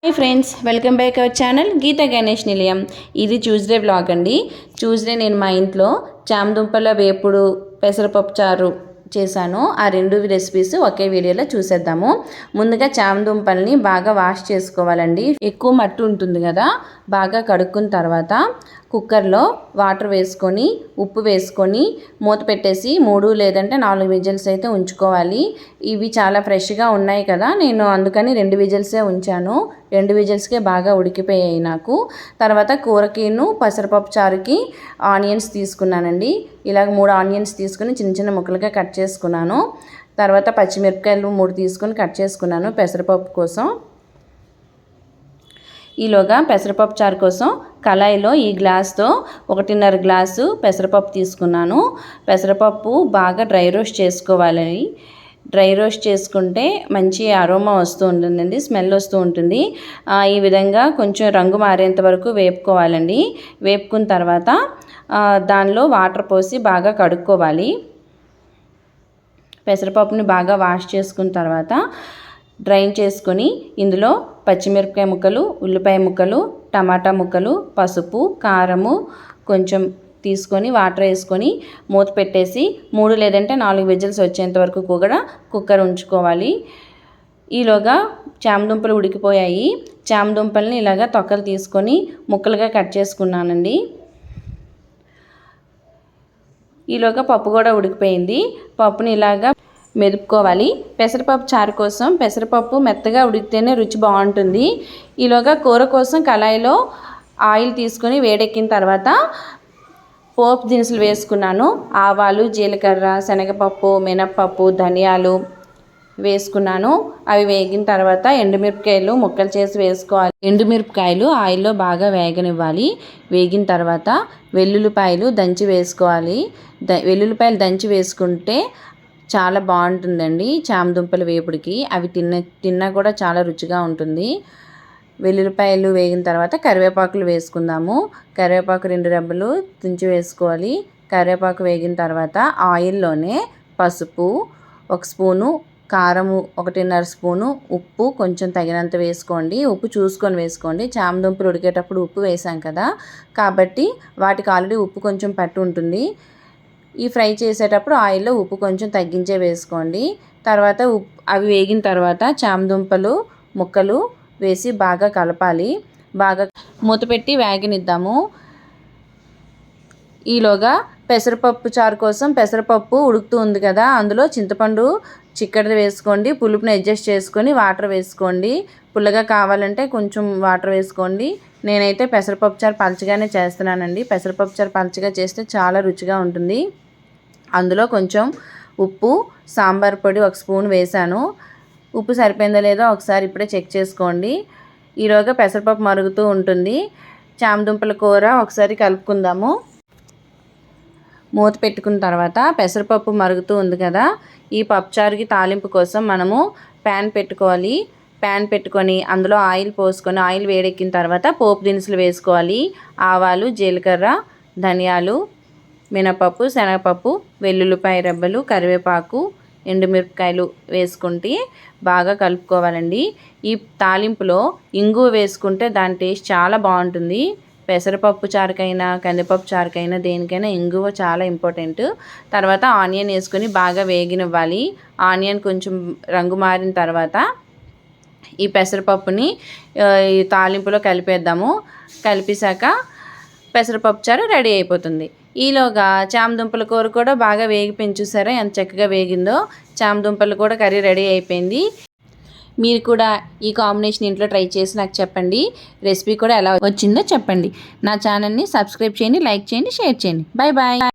Hi friends, welcome back our channel Geetha Ganesh Nilayam. ఇది Tuesday vlog అండి. Tuesday నేను మా ఇంట్లో చామదుంపల వేపుడు పెసరపప్పు చారు చేశాను. ఆ రెండు రెసిపీస్ ఒకే వీడియోలో చూసేద్దాము. ముందుగా చామదుంపల్ని బాగా వాష్ చేసుకోవాలండి. ఎక్కువ మట్టి ఉంటుంది కదా, బాగా కడుక్కున్న తర్వాత కుక్కర్లో వాటర్ వేసుకొని ఉప్పు వేసుకొని మూత పెట్టేసి 3 లేదంటే 4 విజిల్స్ అయితే ఉంచుకోవాలి. ఇవి చాలా ఫ్రెష్గా ఉన్నాయి కదా, నేను అందుకని 2 విజిల్సే ఉంచాను. 2 విజిల్స్కే బాగా ఉడికిపోయాయి నాకు. తర్వాత కూరకిను పెసరపప్పు చారుకి ఆనియన్స్ తీసుకున్నానండి. ఇలాగ 3 ఆనియన్స్ తీసుకుని చిన్న చిన్న ముక్కలుగా కట్ చేసుకున్నాను. తర్వాత పచ్చిమిరపకాయలు 3 తీసుకొని కట్ చేసుకున్నాను పెసరపప్పు కోసం. ఈలోగా పెసరపప్పు చారు కోసం కళాయిలో ఈ గ్లాస్తో 1.5 గ్లాసు పెసరపప్పు తీసుకున్నాను. పెసరపప్పు బాగా డ్రై రోస్ట్ చేసుకోవాలని. డ్రై రోస్ట్ చేసుకుంటే మంచి అరోమా వస్తూ ఉంటుందండి, స్మెల్ వస్తూ ఉంటుంది. ఈ విధంగా కొంచెం రంగు మారేంత వరకు వేపుకోవాలండి. వేపుకున్న తర్వాత దానిలో వాటర్ పోసి బాగా కడుక్కోవాలి. పెసరపప్పుని బాగా వాష్ చేసుకున్న తర్వాత డ్రైన్ చేసుకొని ఇందులో పచ్చిమిరపకాయ ముక్కలు, ఉల్లిపాయ ముక్కలు, టమాటా ముక్కలు, పసుపు, కారము కొంచెం తీసుకొని వాటర్ వేసుకొని మూత పెట్టేసి 3 లేదంటే 4 విజిల్స్ వచ్చేంత వరకు కూడా కుక్కర్ ఉంచుకోవాలి. ఈలోగా చామదుంపలు ఉడికిపోయాయి. చామదుంపల్ని ఇలాగా తొక్కలు తీసుకొని ముక్కలుగా కట్ చేసుకున్నానండి. ఈలోగా పప్పు కూడా ఉడికిపోయింది. పప్పుని ఇలాగా మెదుపుకోవాలి. పెసరపప్పు చారు కోసం పెసరపప్పు మెత్తగా ఉడికితేనే రుచి బాగుంటుంది. ఈలోగా కూర కోసం కళాయిలో ఆయిల్ తీసుకొని వేడెక్కిన తర్వాత పోపు దినుసులు వేసుకున్నాను. ఆవాలు, జీలకర్ర, శనగపప్పు, మినప్పప్పు, ధనియాలు వేసుకున్నాను. అవి వేగిన తర్వాత ఎండుమిరపకాయలు ముక్కలు చేసి వేసుకోవాలి. ఎండుమిరపకాయలు ఆయిల్లో బాగా వేగనివ్వాలి. వేగిన తర్వాత వెల్లుల్లిపాయలు దంచి వేసుకోవాలి. వెల్లుల్లిపాయలు దంచి వేసుకుంటే చాలా బాగుంటుందండి చామదుంపల వేపుడికి. అవి తిన్నా కూడా చాలా రుచిగా ఉంటుంది. వెల్లుల్లిపాయలు వేగిన తర్వాత కరివేపాకులు వేసుకుందాము. కరివేపాకు 2 రెబ్బలు తుంచి వేసుకోవాలి. కరివేపాకు వేగిన తర్వాత ఆయిల్లోనే పసుపు 1 స్పూను, కారము 1.5 స్పూను, ఉప్పు కొంచెం తగినంత వేసుకోండి. ఉప్పు చూసుకొని వేసుకోండి. చామదుంపలు ఉడికేటప్పుడు ఉప్పు వేసాం కదా, కాబట్టి వాటికి ఆల్రెడీ ఉప్పు కొంచెం పట్టి ఉంటుంది. ఈ ఫ్రై చేసేటప్పుడు ఆయిల్లో ఉప్పు కొంచెం తగ్గించే వేసుకోండి. తర్వాత అవి వేగిన తర్వాత చామదుంపలు ముక్కలు వేసి బాగా కలపాలి. బాగా మూత పెట్టి వేగనిద్దాము. ఈలోగా పెసరపప్పు చారు కోసం పెసరపప్పు ఉడుకుతూ ఉంది కదా, అందులో చింతపండు చిక్కడిది వేసుకోండి. పులుపుని అడ్జస్ట్ చేసుకొని వాటర్ వేసుకోండి. పుల్లగా కావాలంటే కొంచెం వాటర్ వేసుకోండి. నేనైతే పెసరపప్పు చారు పలచగానే చేస్తున్నానండి. పెసరపప్పు చారు పలచగా చేస్తే చాలా రుచిగా ఉంటుంది. అందులో కొంచెం ఉప్పు, సాంబార్ పొడి 1 స్పూన్ వేసాను. ఉప్పు సరిపోయిందో లేదో ఒకసారి ఇప్పుడే చెక్ చేసుకోండి. ఈలోగా పెసరపప్పు మరుగుతూ ఉంటుంది. చామదుంపల కూర ఒకసారి కలుపుకుందాము. మూత పెట్టుకున్న తర్వాత పెసరపప్పు మరుగుతూ ఉంది కదా, ఈ పప్పుచారుకి తాలింపు కోసం మనము ప్యాన్ పెట్టుకోవాలి. ప్యాన్ పెట్టుకొని అందులో ఆయిల్ పోసుకొని ఆయిల్ వేడెక్కిన తర్వాత పోపు దినుసులు వేసుకోవాలి. ఆవాలు, జీలకర్ర, ధనియాలు, మినపప్పు, శనగపప్పు, వెల్లుల్లిపాయ రెబ్బలు, కరివేపాకు, ఎండుమిరపకాయలు వేసుకుంటే బాగా కలుపుకోవాలండి. ఈ తాలింపులో ఇంగువ వేసుకుంటే దాని టేస్ట్ చాలా బాగుంటుంది. పెసరపప్పు చారుకైనా కందిపప్పు చారుకైనా దేనికైనా ఇంగువ చాలా ఇంపార్టెంట్. తర్వాత ఆనియన్ వేసుకొని బాగా వేగనివ్వాలి. ఆనియన్ కొంచెం రంగు మారిన తర్వాత ఈ పెసరపప్పుని ఈ తాలింపులో కలిపేద్దాము. కలిపేశాక పెసరపప్పు చారు రెడీ అయిపోతుంది. ఈలోగా చామదుంపల కూర కూడా బాగా వేగిపోయింది. చూసారా ఎంత చక్కగా వేగిందో. చామదుంపలు కూడా కర్రీ రెడీ అయిపోయింది. మీరు కూడా ఈ కాంబినేషన్ ఇంట్లో ట్రై చేసి నాకు చెప్పండి. రెసిపీ కూడా ఎలా వచ్చిందో చెప్పండి. నా ఛానల్ని సబ్స్క్రైబ్ చేయండి, లైక్ చేయండి, షేర్ చేయండి. Bye bye.